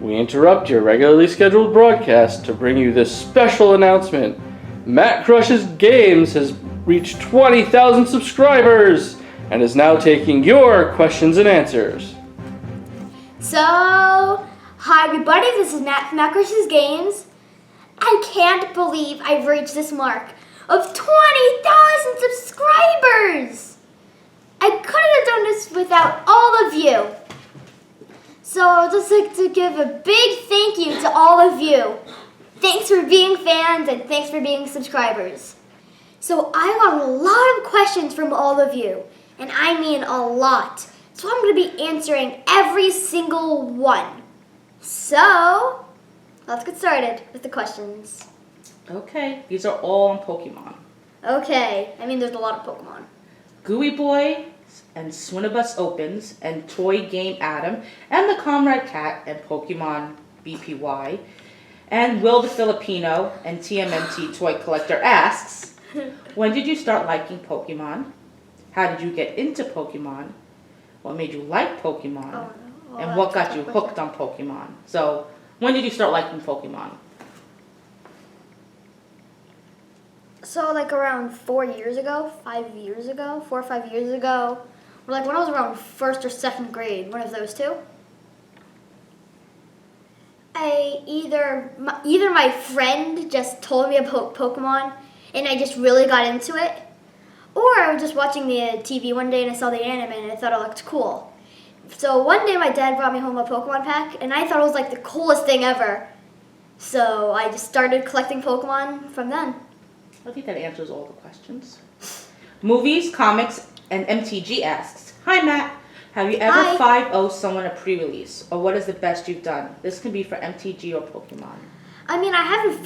we interrupt your regularly scheduled broadcast to bring you this special announcement. Matt Crush's Games has reached 20,000 subscribers and is now taking your questions and answers. So, hi everybody, this is Matt from Matt Crush's Games. I can't believe I've reached this mark of 20,000 subscribers! I couldn't have done this without all of you. So I'd just like to give a big thank you to all of you. Thanks for being fans and thanks for being subscribers. So I got a lot of questions from all of you, and I mean a lot. So I'm going to be answering every single one. So let's get started with the questions. Okay, these are all on Pokemon. Okay, I mean there's a lot of Pokemon. Gooey Boy and Swinibus Opens and Toy Game Adam and the Comrade Cat and Pokemon BPY and Will the Filipino and TMNT Toy Collector asks, when did you start liking Pokemon? How did you get into Pokemon? What made you like Pokemon? And what got you hooked on Pokemon? So, when did you start liking Pokemon? So like around 4 or 5 years ago, or like when I was around 1st or 2nd grade, one of those two. Either my friend just told me about Pokemon and I just really got into it, or I was just watching the TV one day and I saw the anime and I thought it looked cool. So one day my dad brought me home a Pokemon pack and I thought it was like the coolest thing ever. So I just started collecting Pokemon from then. I think that answers all the questions. Movies, Comics, and MTG asks, hi Matt, have you ever 5-0 someone a pre-release? Or what is the best you've done? This can be for MTG or Pokemon. I mean, I haven't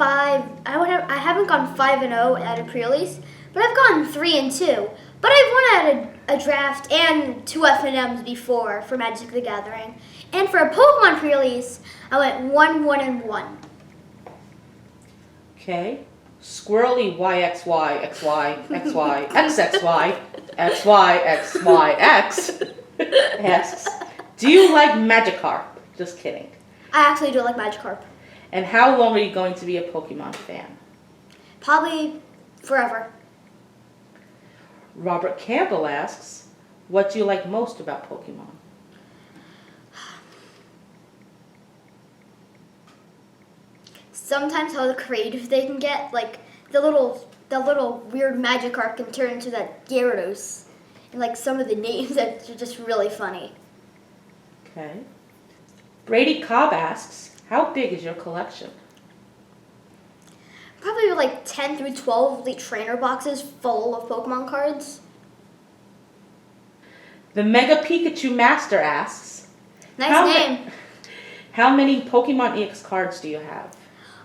gone 5-0 at a pre-release, but I've gone 3-2. But I've won at a draft and 2 FNMs before for Magic the Gathering. And for a Pokemon pre-release, I went 1-1-1. Okay. Squirrely YXY XY XY XXY XYXYX asks, do you like Magikarp? Just kidding. I actually do like Magikarp. And how long are you going to be a Pokemon fan? Probably forever. Robert Campbell asks, what do you like most about Pokemon? Sometimes how creative they can get, like the little weird Magikarp can turn into that Gyarados, and like some of the names that are just really funny. Okay. Brady Cobb asks, how big is your collection? Probably like 10 through 12 elite trainer boxes full of Pokemon cards. The Mega Pikachu Master asks, Nice name. How many Pokemon EX cards do you have?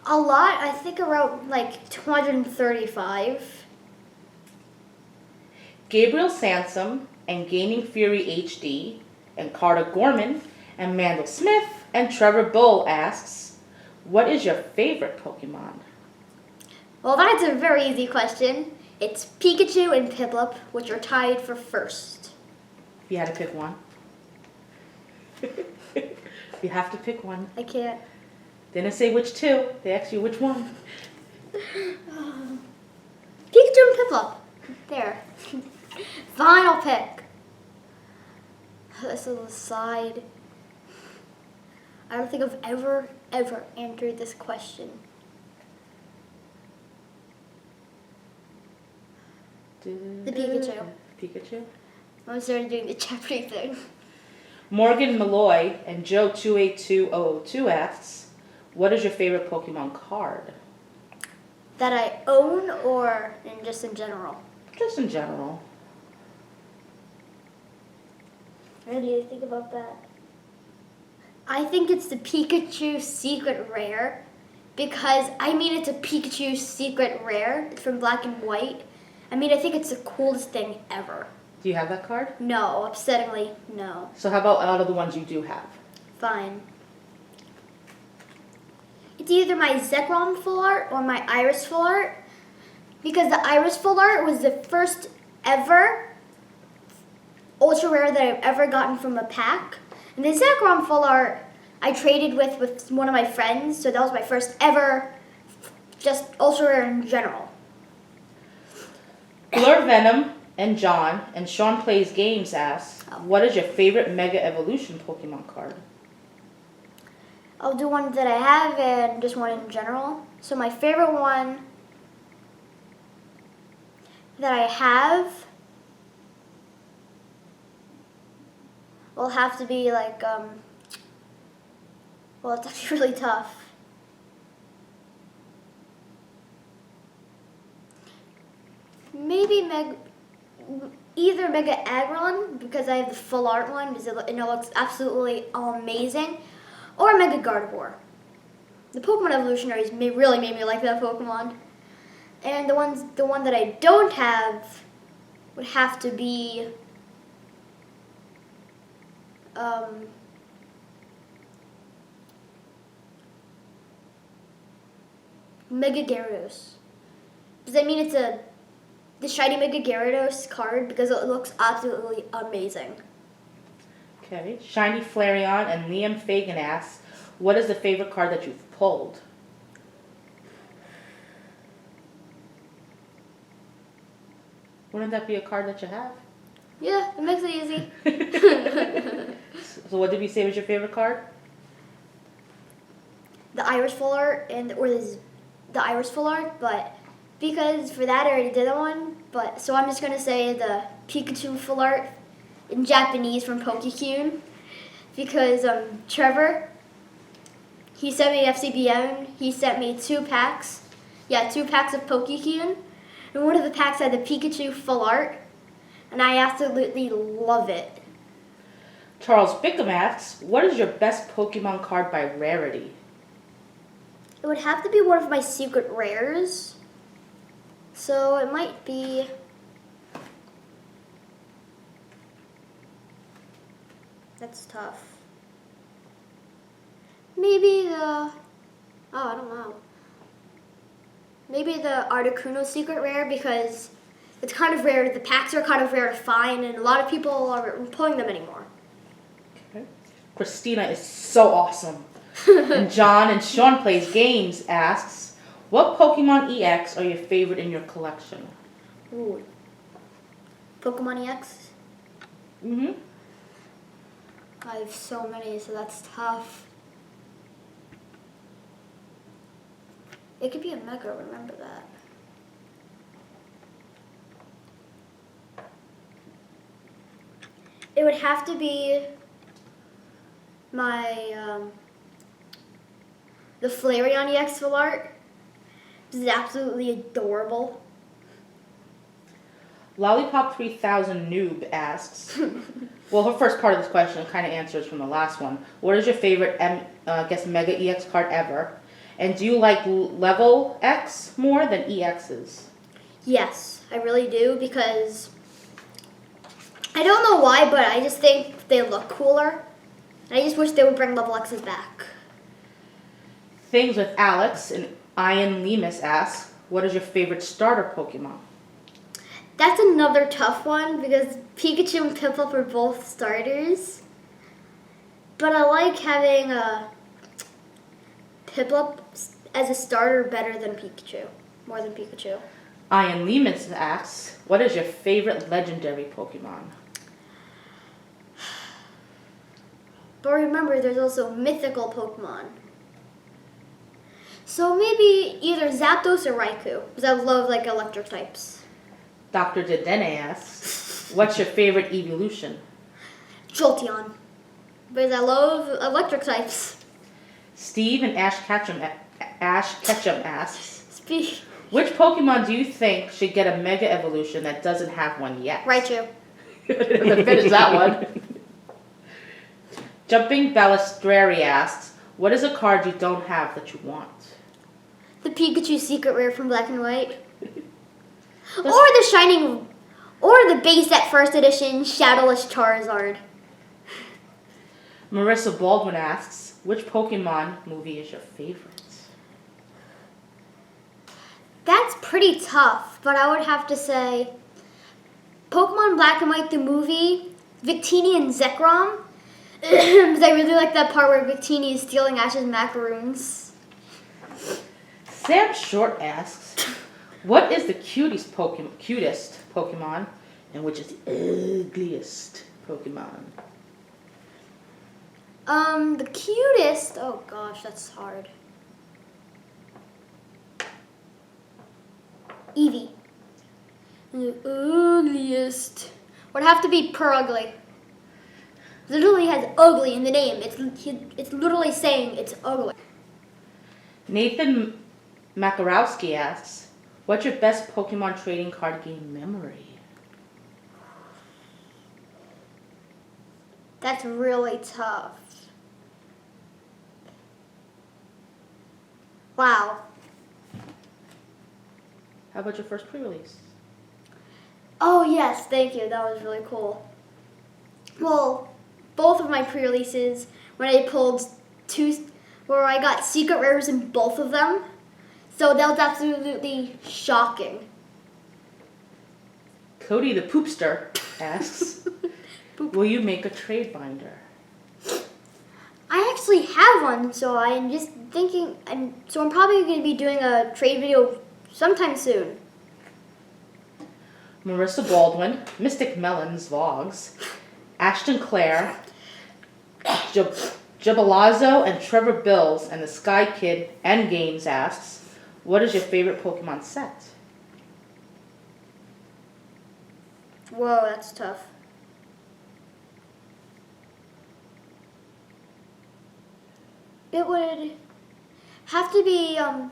A lot, I think around like 235. Gabriel Sansom and Gaming Fury HD and Carter Gorman and Mandel Smith and Trevor Bull asks, what is your favorite Pokemon? Well, that's a very easy question. It's Pikachu and Piplup, which are tied for first. If you had to pick one. You have to pick one. I can't. They didn't say which two. They asked you which one. Pikachu and Piplup. There. Final pick. This is a side. I don't think I've ever answered this question. The Pikachu. Pikachu? I'm starting doing the Jeopardy thing. Morgan Malloy and Joe282002 asks, what is your favorite Pokemon card? That I own or just in general? Just in general. What do you think about that? I think it's the Pikachu Secret Rare because, I mean, it's a Pikachu Secret Rare. It's from Black and White. I mean, I think it's the coolest thing ever. Do you have that card? No, upsettingly, no. So how about out of the ones you do have? Fine. It's either my Zekrom full art or my Iris full art, because the Iris full art was the first ever ultra rare that I've ever gotten from a pack, and the Zekrom full art I traded with one of my friends, so that was my first ever just ultra rare in general. Blur Venom and John and Sean Plays Games asks, what is your favorite Mega Evolution Pokemon card? I'll do one that I have and just one in general. So my favorite one that I have will have to be like, well, it's actually really tough. Maybe either Mega Aggron, because I have the full art one, because it looks absolutely amazing, or Mega Gardevoir. The Pokemon Evolutionaries really made me like that Pokemon. And the one that I don't have would have to be Mega Gyarados. Does that mean it's the shiny Mega Gyarados card? Because it looks absolutely amazing. Okay. Shiny Flareon and Liam Fagan asks, what is the favorite card that you've pulled? Wouldn't that be a card that you have? Yeah, it makes it easy. So what did we say was your favorite card? The Iris Full Art the Iris Full Art, but because for that I already did one, but so I'm just gonna say the Pikachu Full Art in Japanese from Pokecune, because Trevor, he sent me FCBM. He sent me 2 packs of Pokecune, and one of the packs had the Pikachu Full Art, and I absolutely love it. Charles Bickham asks, what is your best Pokemon card by rarity? It would have to be one of my secret rares, so it might be that's tough. Maybe I don't know. Maybe the Articuno secret rare, because it's kind of rare. The packs are kind of rare to find, and a lot of people aren't pulling them anymore. Okay. Christina is so awesome. And John and Sean Plays Games asks, what Pokemon EX are your favorite in your collection? Ooh. Pokemon EX? Mm-hmm. I have so many, so that's tough. It could be a Mega, remember that. It would have to be my, the Flareon EX Full Art. This is absolutely adorable. Lollipop 3000 Noob asks, well, her first part of this question kind of answers from the last one. What is your favorite, Mega EX card ever? And do you like Level X more than EXs? Yes, I really do, because I don't know why, but I just think they look cooler. And I just wish they would bring Level X's back. Things with Alex and Ian Lemus asks, what is your favorite starter Pokemon? That's another tough one, because Pikachu and Piplup are both starters. But I like having Piplup as a starter better than Pikachu, more than Pikachu. Ian Lemus asks, what is your favorite legendary Pokemon? But remember, there's also mythical Pokemon. So maybe either Zapdos or Raikou, because I love like electric types. Dr. Dedenne asks, what's your favorite evolution? Jolteon, because I love electric types. Steve and Ash Ketchum asks, which Pokemon do you think should get a Mega Evolution that doesn't have one yet? Raichu. To finish that one. Jumping Balistrari asks, what is a card you don't have that you want? The Pikachu secret rare from Black and White. Or the Shining, or the base set first edition Shadowless Charizard. Marissa Baldwin asks, which Pokemon movie is your favorite? That's pretty tough, but I would have to say Pokemon Black and White the movie, Victini and Zekrom, Because I really like that part where Victini is stealing Ash's macaroons. Sam Short asks, what is the cutest Pokemon, and which is the ugliest Pokemon? The cutest. Oh gosh, that's hard. Eevee. The ugliest would have to be Per Ugly. Literally has ugly in the name. It's literally saying it's ugly. Nathan Makarowski asks, what's your best Pokemon trading card game memory? That's really tough. Wow. How about your first pre-release? Oh yes, thank you. That was really cool. Well, both of my pre-releases, when I pulled where I got secret rares in both of them. So that was absolutely shocking. Cody the Poopster asks, will you make a trade binder? I actually have one, so I'm just thinking, I'm probably going to be doing a trade video sometime soon. Marissa Baldwin, Mystic Melons Vlogs, Ashton Clare, Jabalazo and Trevor Bills and the Sky Kid and Games asks, what is your favorite Pokemon set? Whoa, that's tough. It would have to be, I'm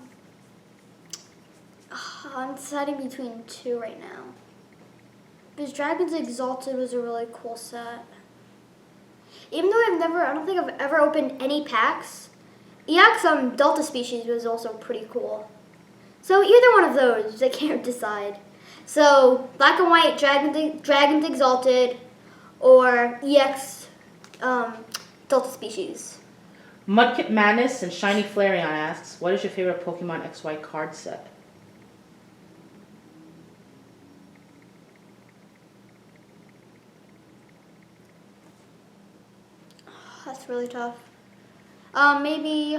deciding between two right now. Because Dragons Exalted was a really cool set. Even though I don't think I've ever opened any packs, EX Delta Species was also pretty cool. So either one of those, I can't decide. So Black and White, Dragons Exalted, or EX Delta Species. Mudkip Madness and Shiny Flareon asks, what is your favorite Pokemon XY card set? That's really tough. Maybe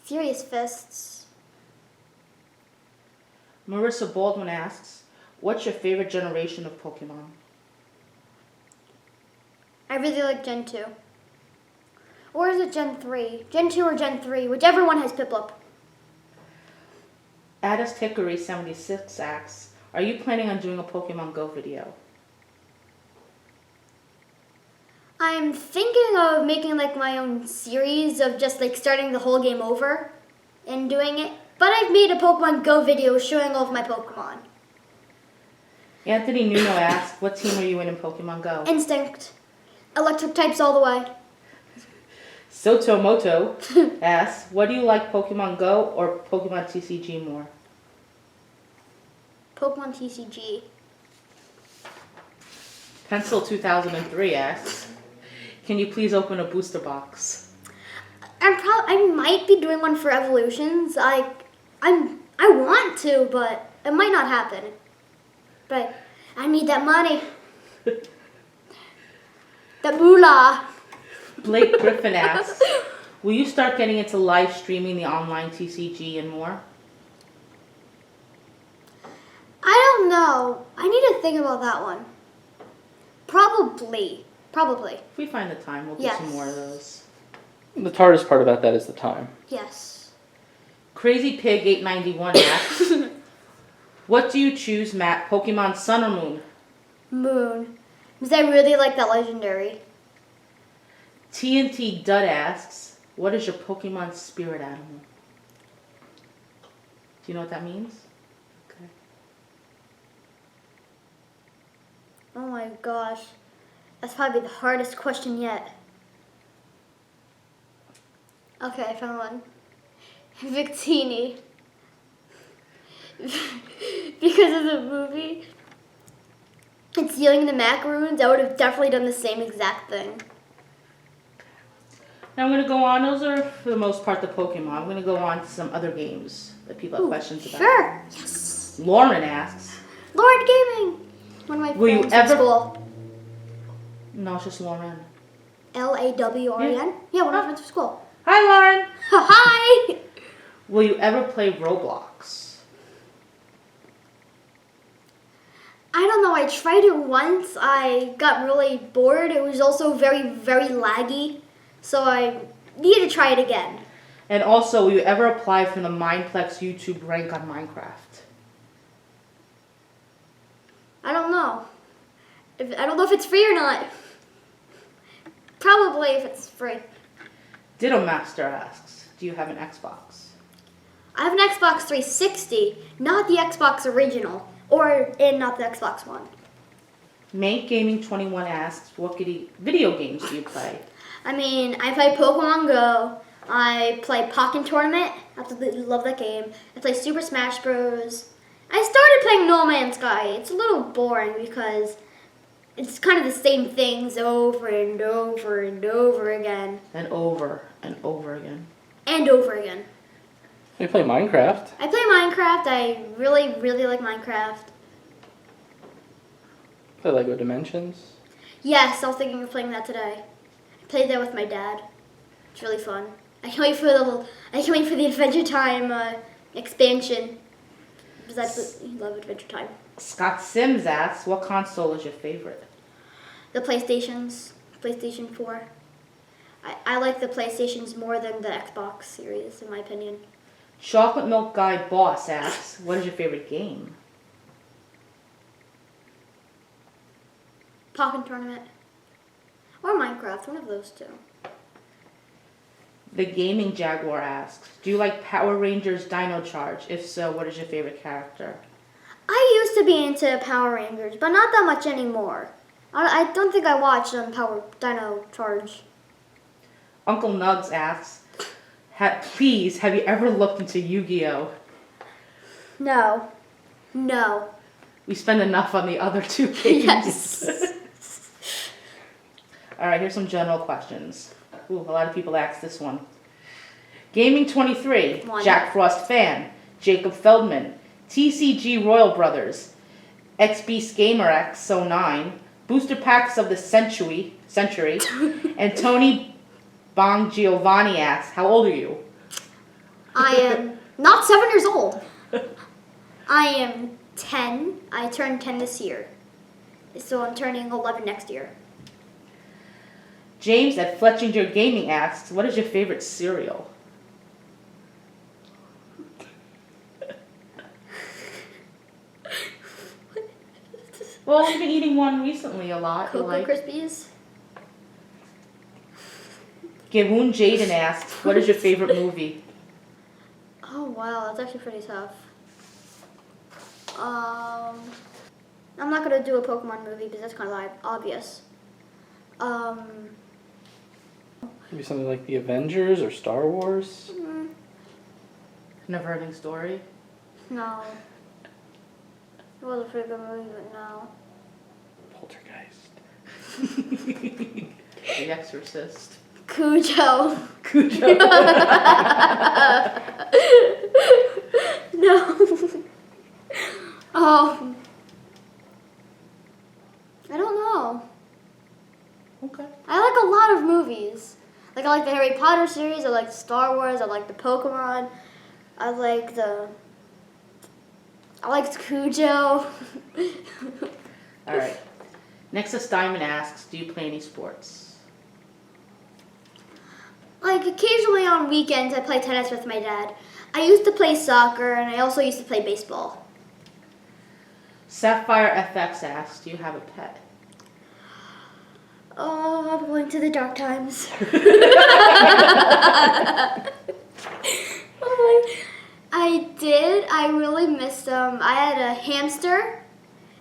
Furious Fists. Marissa Baldwin asks, what's your favorite generation of Pokemon? I really like Gen 2. Or is it Gen 3? Gen 2 or Gen 3, whichever one has Piplup. Addis Hickory 76 asks, are you planning on doing a Pokemon Go video? I'm thinking of making like my own series of just like starting the whole game over and doing it. But I've made a Pokemon Go video showing all of my Pokemon. Anthony Nuno asks, what team are you in Pokemon Go? Instinct. Electric types all the way. Sotomoto asks, what do you like, Pokemon Go or Pokemon TCG more? Pokemon TCG. Pencil 2003 asks, can you please open a booster box? I might be doing one for Evolutions. I want to, but it might not happen. But I need that money. The moolah. Blake Griffin asks, will you start getting into live streaming the online TCG and more? I don't know. I need to think about that one. Probably. If we find the time, we'll do Yes. some more of those. The hardest part about that is the time. Yes. Crazy Pig 891 asks, what do you choose, Matt, Pokemon Sun or Moon? Moon. Because I really like that legendary. TNT Dud asks, what is your Pokemon spirit animal? Do you know what that means? Okay. Oh my gosh. That's probably the hardest question yet. Okay, I found one. Victini. Because of the movie, it's stealing the macaroons, I would have definitely done the same exact thing. Now I'm going to go on, those are for the most part the Pokemon. I'm going to go on to some other games that people have questions about. Sure. Yes. Lauren asks, Lord Gaming. One of my Will you friends from ever- school. no, it's just Lauren. Lawren? Yeah, one of my friends from school. Hi, Lauren. Hi! Will you ever play Roblox? I don't know, I tried it once. I got really bored. It was also very, very laggy. So I need to try it again. And also, will you ever apply for the Mineplex YouTube rank on Minecraft? I don't know. I don't know if it's free or not. Probably if it's free. Ditto Master asks, do you have an Xbox? I have an Xbox 360, not the Xbox original, not the Xbox One. Make Gaming 21 asks, what video games do you play? I mean, I play Pokemon Go. I play Pokken Tournament. Absolutely love that game. I play Super Smash Bros. I started playing No Man's Sky. It's a little boring because it's kind of the same things over and over and over again. And over and over again. And over again. You play Minecraft? I play Minecraft. I really, really like Minecraft. Play Lego Dimensions? Yes, I was thinking of playing that today. I played that with my dad. It's really fun. I can't wait for the Adventure Time expansion. Because I love Adventure Time. Scott Sims asks, what console is your favorite? The PlayStation 4. I like the PlayStations more than the Xbox series, in my opinion. Chocolate Milk Guy Boss asks, what is your favorite game? Pokken Tournament. Or Minecraft, one of those two. The Gaming Jaguar asks, do you like Power Rangers Dino Charge? If so, what is your favorite character? I used to be into Power Rangers, but not that much anymore. I don't think I watched Power Dino Charge. Uncle Nugs asks, please, have you ever looked into Yu-Gi-Oh? No. No. We spend enough on the other two games. Yes. All right, here's some general questions. Ooh, a lot of people ask this one. Gaming 23, One. Jack Frost fan, Jacob Feldman, TCG Royal Brothers, XBeast Gamer X09, Booster Packs of the Century, and Tony Bong Giovanni asks, how old are you? I am not 7 years old. I am 10. I turned 10 this year. So I'm turning 11 next year. James at Fletchinger Gaming asks, what is your favorite cereal? Well, we've been eating one recently a lot. Cocoa Krispies. Gavoon Jaden asks, what is your favorite movie? Oh wow, that's actually pretty tough. I'm not gonna do a Pokemon movie because that's kind of obvious. Maybe something like The Avengers or Star Wars? Never Ending Story. No. It was a pretty good movie, but no. Poltergeist. The Exorcist. Cujo. Cujo. No. Oh. I don't know. Okay. I like a lot of movies. Like I like the Harry Potter series, I like Star Wars, I like the Pokemon, I like Cujo. All right. Nexus Diamond asks, do you play any sports? Like occasionally on weekends I play tennis with my dad. I used to play soccer and I also used to play baseball. Sapphire FX asks, do you have a pet? Oh, I'm going to the dark times. I did. I really missed them. I had a hamster.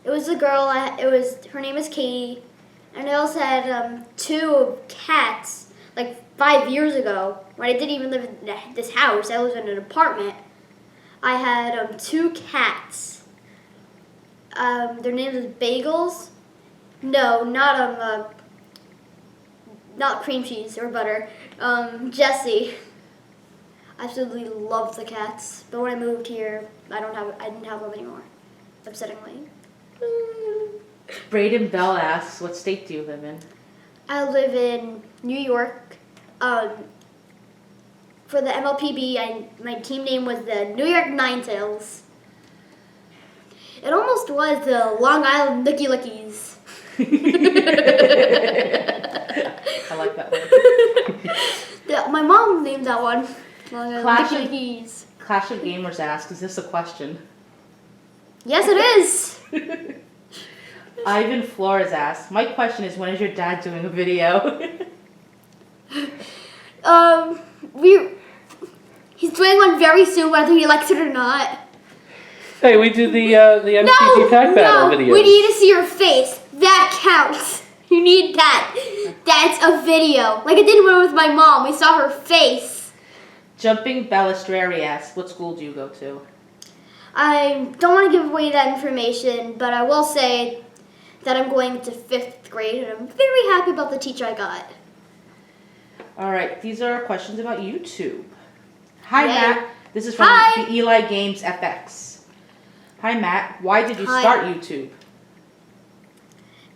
It was a girl. Her name is Katie. And I also had 2 cats. Like 5 years ago, when I didn't even live in this house, I lived in an apartment. I had 2 cats. Their names is Bagels. No, not cream cheese or butter. Jessie. I absolutely loved the cats, but when I moved here, I didn't have them anymore. Upsettingly. Braden Bell asks, what state do you live in? I live in New York. For the MLPB, my team name was the New York Ninetales. It almost was the Long Island Licky Lickies. I like that one. Yeah, my mom named that one. Long Island Clash Licky of- Lickies. Clash of Gamers asks, is this a question? Yes, it is. Ivan Flores asks, my question is, when is your dad doing a video? He's doing one very soon, whether he likes it or not. Hey, we do the MTG Pack Battle videos. We need to see your face. That counts. You need that. That's a video. Like I did one with my mom. We saw her face. Jumping Balistrari asks, what school do you go to? I don't want to give away that information, but I will say that I'm going to 5th grade, and I'm very happy about the teacher I got. All right, these are questions about YouTube. Hi, Yay. Matt. This is from Hi. the Eli Games FX. Hi, Matt. Why did you Hi. start YouTube?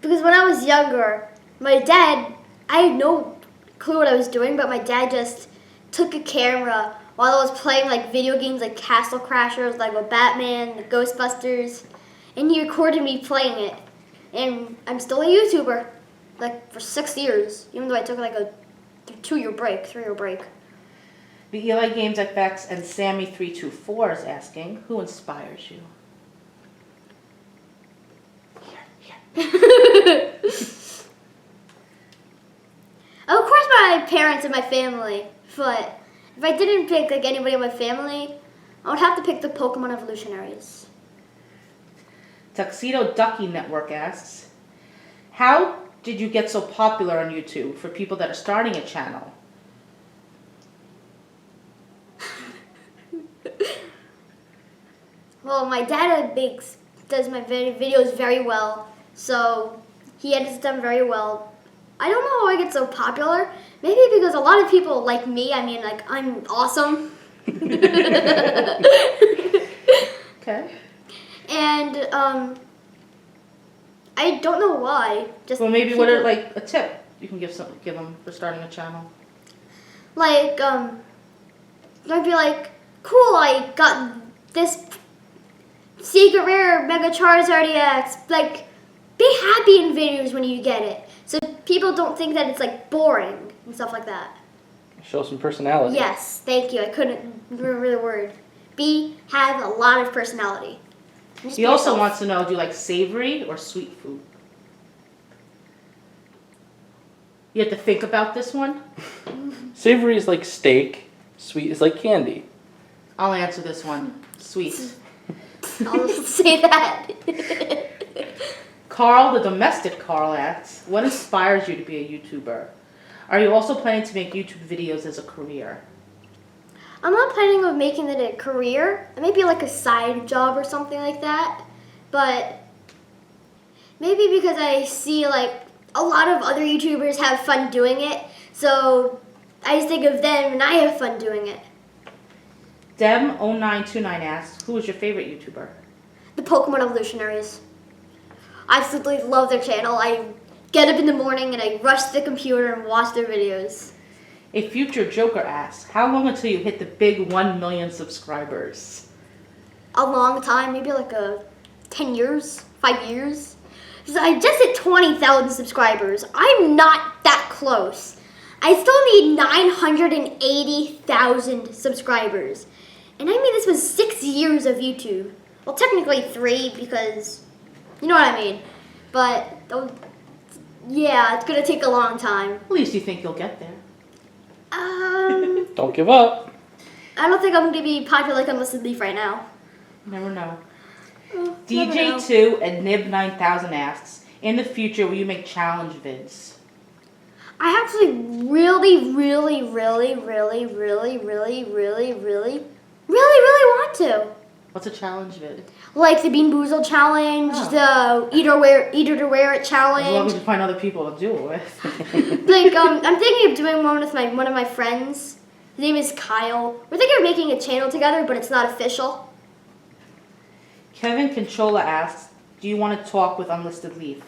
Because when I was younger, my dad, I had no clue what I was doing, but my dad just took a camera while I was playing like video games like Castle Crashers, like with Batman, the Ghostbusters, and he recorded me playing it. And I'm still a YouTuber, like for 6 years, even though I took like a 3-year break. The Eli Games FX and Sammy324 is asking, who inspires you? Of course my parents and my family, but if I didn't pick like anybody in my family, I would have to pick the Pokemon Evolutionaries. Tuxedo Ducky Network asks, how did you get so popular on YouTube for people that are starting a channel? Well, my dad does my videos very well, so he edits them very well. I don't know how I get so popular. Maybe because a lot of people like me. I mean, like, I'm awesome. Okay. And, I don't know why. Just Well, maybe people, what are like a tip you can give them for starting a channel? like, I'd be like, cool, I got this secret rare Mega Charizard EX. Like, be happy in videos when you get it. So people don't think that it's like boring and stuff like that. Show some personality. Yes, thank you. I couldn't remember the word. Have a lot of personality. Just He be also yourself. wants to know, do you like savory or sweet food? You have to think about this one. Savory is like steak. Sweet is like candy. I'll answer this one. Sweet. I'll say that. Carl, the domestic Carl asks, what inspires you to be a YouTuber? Are you also planning to make YouTube videos as a career? I'm not planning on making it a career. It may be like a side job or something like that. But maybe because I see like a lot of other YouTubers have fun doing it. So I just think of them and I have fun doing it. Dem0929 asks, who is your favorite YouTuber? The Pokemon Evolutionaries. I absolutely love their channel. I get up in the morning and I rush to the computer and watch their videos. A future Joker asks, how long until you hit the big 1 million subscribers? A long time, maybe like 10 years, 5 years. So I just hit 20,000 subscribers. I'm not that close. I still need 980,000 subscribers. And I mean, this was 6 years of YouTube. Well, technically 3 because, you know what I mean. But, yeah, it's going to take a long time. At least you think you'll get there. Don't give up. I don't think I'm going to be popular like Unlisted Leaf right now. Never know. Never know. DJ2 and Nib9000 asks, in the future, will you make challenge vids? I actually really want to. What's a challenge vid? Like the Bean Boozled challenge, the Eat to Wear It As long as challenge. you find other people to do it with. Like I'm thinking of doing one with one of my friends. His name is Kyle. We're thinking of making a channel together, but it's not official. Kevin Conchola asks, do you want to talk with Unlisted Leaf?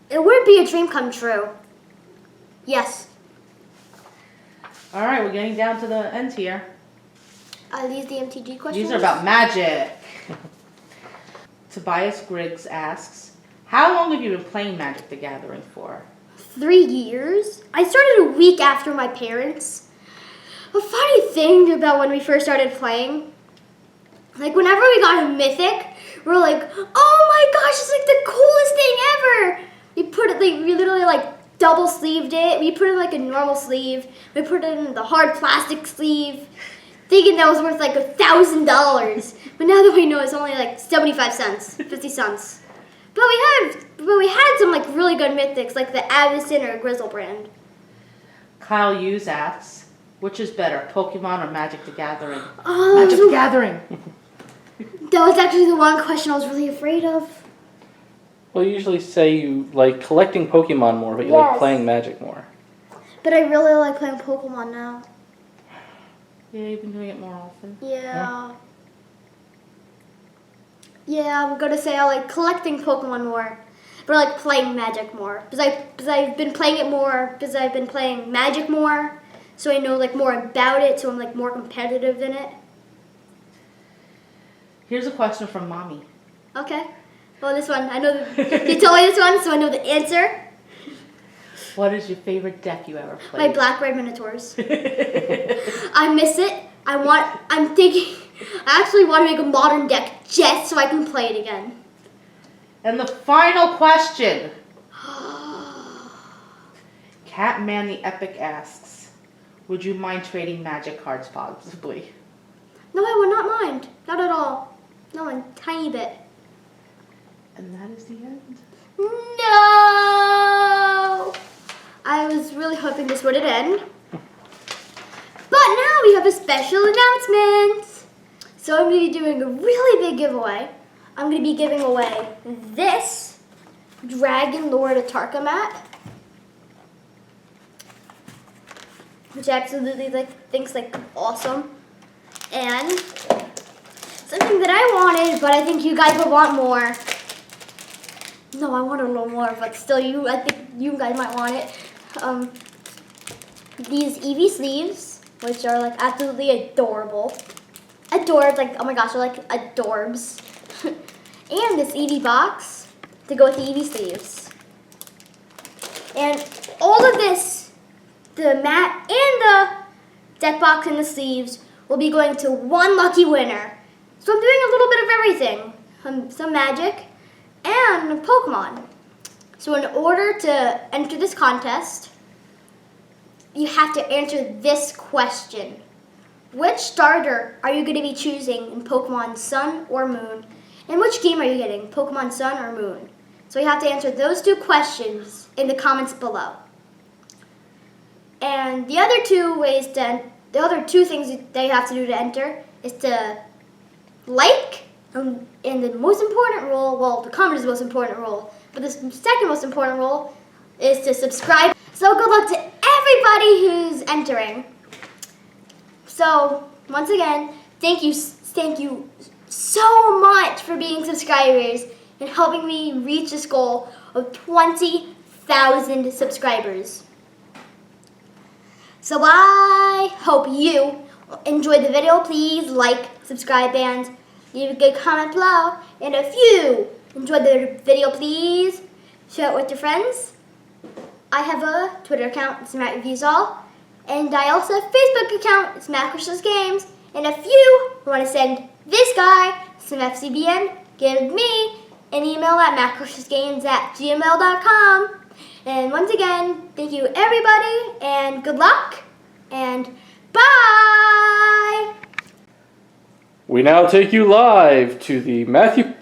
It would be a dream come true. Yes. All right, we're getting down to the end here. Are these the MTG questions? These are about magic. Tobias Griggs asks, how long have you been playing Magic the Gathering for? 3 years. I started a week after my parents. A funny thing about when we first started playing, like whenever we got a mythic, we're like, oh my gosh, it's like the coolest thing ever. We literally like double sleeved it. We put it in like a normal sleeve. We put it in the hard plastic sleeve, thinking that was worth like $1,000. But now that we know it's only like 75 cents, 50 cents. But we had some like really good mythics, like the Avison or Grizzlebrand. Kyle Hughes asks, which is better, Pokemon or Magic the Gathering? Oh, Magic the Gathering. That was actually the one question I was really afraid of. Well, you usually say you like collecting Pokemon more, but you like playing Magic more. But I really like playing Pokemon now. Yeah, you've been doing it more often. Yeah. Yeah, I'm gonna say I like collecting Pokemon more, but I like playing Magic more. Because I've been playing it more, because I've been playing Magic more, so I know like more about it, so I'm like more competitive in it. Here's a question from Mommy. Okay. Well, this one, I know, you told me this one, so I know the answer. What is your favorite deck you ever played? My Black Red Minotaurs. I miss it. I'm thinking, I actually want to make a modern deck just so I can play it again. And the final question. Catman the Epic asks, would you mind trading Magic cards possibly? No, I would not mind. Not at all. No, one tiny bit. And that is the end. No! I was really hoping this would end. But now we have a special announcement. So I'm going to be doing a really big giveaway. I'm going to be giving away this Dragon Lord Atarkamat, which I absolutely think's awesome. And something that I wanted, but I think you guys will want more. No, I want a little more, but still, I think you guys might want it. These Eevee sleeves, which are absolutely adorable. Adorbs, oh my gosh, they're adorbs. And this Eevee box to go with the Eevee sleeves. And all of this, the mat and the deck box and the sleeves, will be going to one lucky winner. So I'm doing a little bit of everything. Some Magic and Pokemon. So in order to enter this contest, you have to answer this question. Which starter are you going to be choosing in Pokemon Sun or Moon? And which game are you getting, Pokemon Sun or Moon? So you have to answer those two questions in the comments below. And the other two things that you have to do to enter is to like, and the most important rule, well, the comment is the most important rule, but the second most important rule is to subscribe. So good luck to everybody who's entering. So once again, thank you so much for being subscribers and helping me reach this goal of 20,000 subscribers. So I hope you enjoyed the video. Please like, subscribe, and leave a good comment below. And if you enjoyed the video, please share it with your friends. I have a Twitter account, it's Matt Reviews All. And I also have a Facebook account, it's Matt Crystal's Games. And if you want to send this guy some FCBM, give me an email at mattcrystalsgames@gmail.com. And once again, thank you everybody, and good luck, and bye! We now take you live to the Matthew...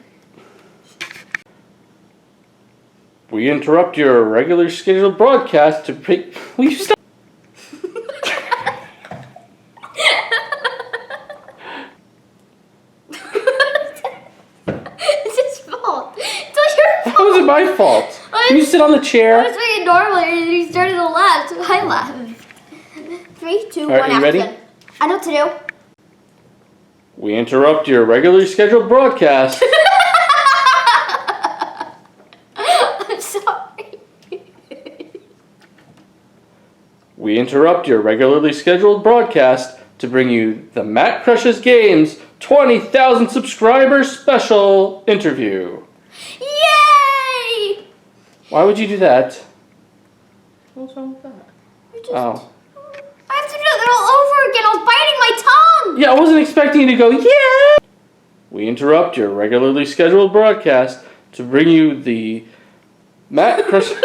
We interrupt your regular scheduled broadcast to pick... Will you stop? It's his fault. It's your fault. How was it my fault? Can you sit on the chair? I was being normal and you started to laugh, so I laughed. 3, 2, 1, Alright, you ready? action. I know what to do. We interrupt your regularly scheduled broadcast. I'm sorry. We interrupt your regularly scheduled broadcast to bring you the Matt Crushes Games 20,000 subscribers special interview. Yay! Why would you do that? What's wrong with that? Oh. I have to do that all over again. I was biting my tongue. Yeah, I wasn't expecting you to go, yeah! We interrupt your regularly scheduled broadcast to bring you the Matt Crushes...